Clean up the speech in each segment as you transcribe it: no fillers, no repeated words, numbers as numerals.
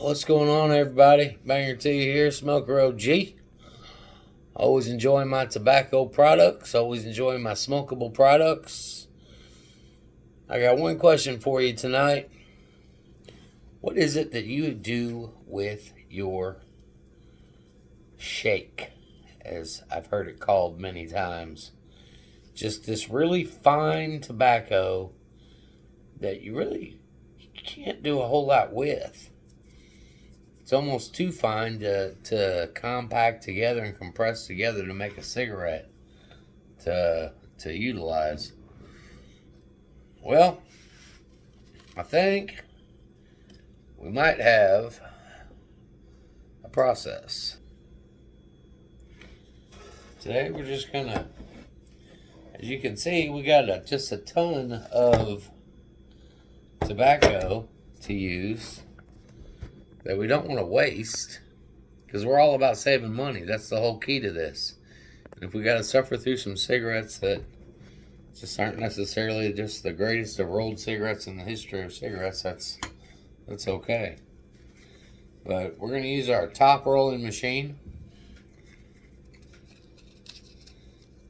What's going on, everybody? Banger T here, Smoker OG. Always enjoying my tobacco products, always enjoying my smokable products. I got one question for you tonight. What is it that you do with your shake, as I've heard it called many times? Just this really fine tobacco that you really can't do a whole lot with. It's almost too fine to compact together and compress together to make a cigarette to utilize. Well, I think we might have a process. Today we're just gonna, as you can see, we got just a ton of tobacco to use that we don't want to waste, because we're all about saving money. That's the whole key to this. And if we got to suffer through some cigarettes that just aren't necessarily just the greatest of rolled cigarettes in the history of cigarettes, that's okay. But we're going to use our top rolling machine.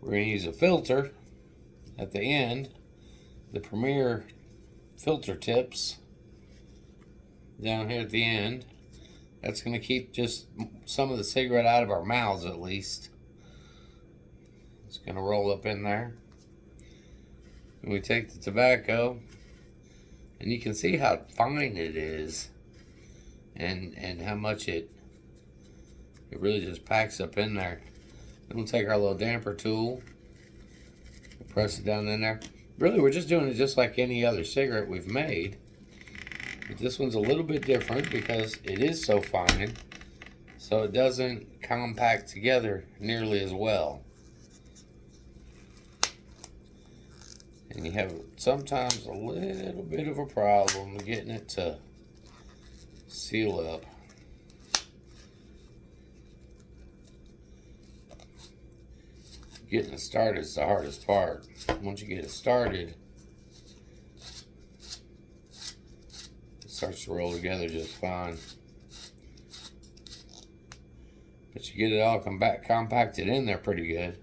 We're going to use a filter at the end, the Premier filter tips down here at the end. That's going to keep just some of the cigarette out of our mouths, at least. It's going to roll up in there. And we take the tobacco, and you can see how fine it is, and how much it really just packs up in there. Then we'll take our little damper tool, press it down in there. Really, we're just doing it just like any other cigarette we've made. But this one's a little bit different because it is so fine, so it doesn't compact together nearly as well. And you have sometimes a little bit of a problem getting it to seal up. Getting it started is the hardest part. Once you get it started, starts to roll together just fine. But you get it all compacted in there pretty good.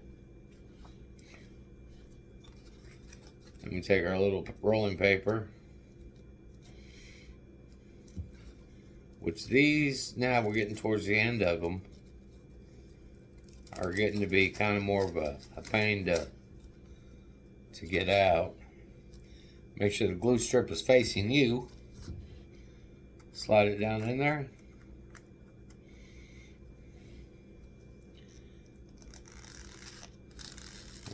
And we take our little rolling paper, which these, now we're getting towards the end of them, are getting to be kind of more of a pain to get out. Make sure the glue strip is facing you. Slide it down in there.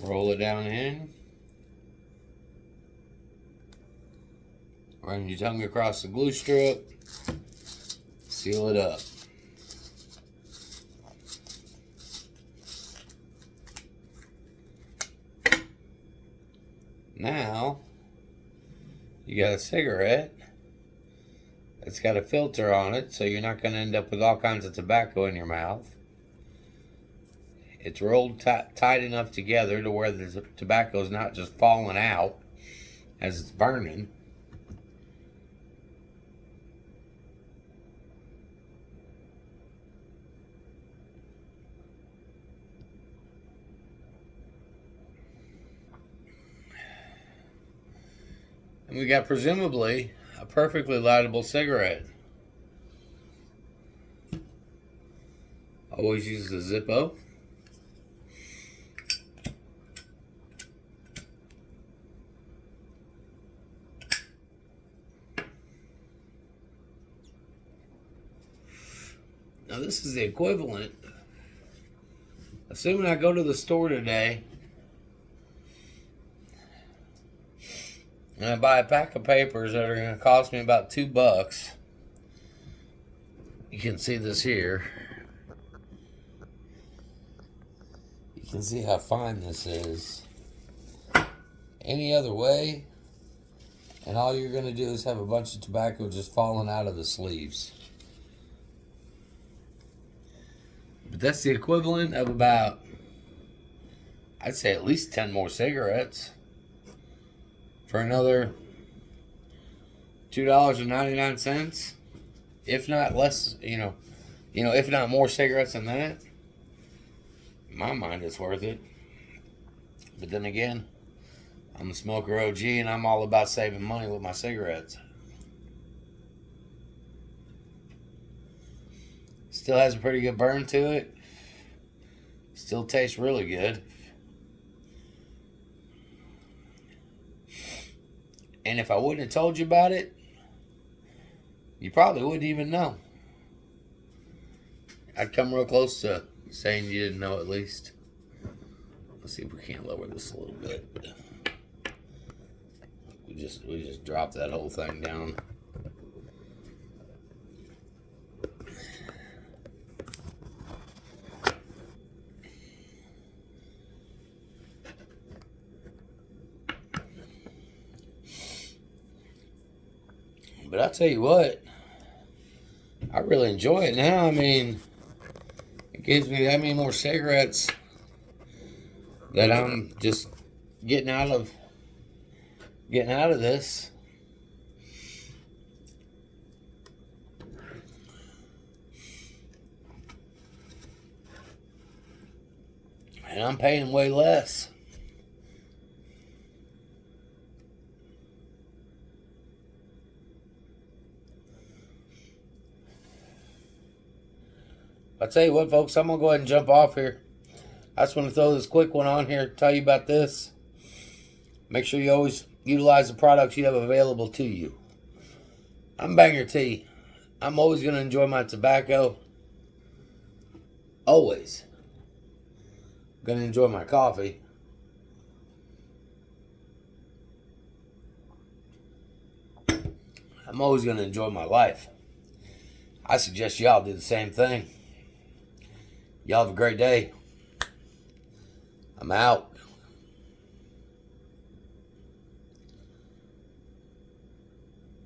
Roll it down in. Run your tongue across the glue strip. Seal it up. Now, you got a cigarette. It's got a filter on it, so you're not going to end up with all kinds of tobacco in your mouth. It's rolled tight enough together to where the tobacco is not just falling out as it's burning. And we got presumably a perfectly lightable cigarette. Always use the Zippo. Now this is the equivalent. Assuming I go to the store today and I buy a pack of papers that are going to cost me about $2. You can see this here. You can see how fine this is. Any other way, and all you're going to do is have a bunch of tobacco just falling out of the sleeves. But that's the equivalent of about, I'd say at least 10 more cigarettes for another $2.99. if not less, if not more cigarettes than that, in my mind, it's worth it. But then again, I'm a smoker OG, and I'm all about saving money with my cigarettes. Still has a pretty good burn to it. Still tastes really good. And if I wouldn't have told you about it, you probably wouldn't even know. I'd come real close to saying you didn't know at least. Let's see if we can't lower this a little bit. We just dropped that whole thing down. But I'll tell you what, I really enjoy it now. I mean, it gives me that many more cigarettes that I'm just getting out of this. And I'm paying way less. I'll tell you what, folks, I'm going to go ahead and jump off here. I just want to throw this quick one on here, tell you about this. Make sure you always utilize the products you have available to you. I'm Banger T. I'm always going to enjoy my tobacco. Always. Going to enjoy my coffee. I'm always going to enjoy my life. I suggest y'all do the same thing. Y'all have a great day. I'm out.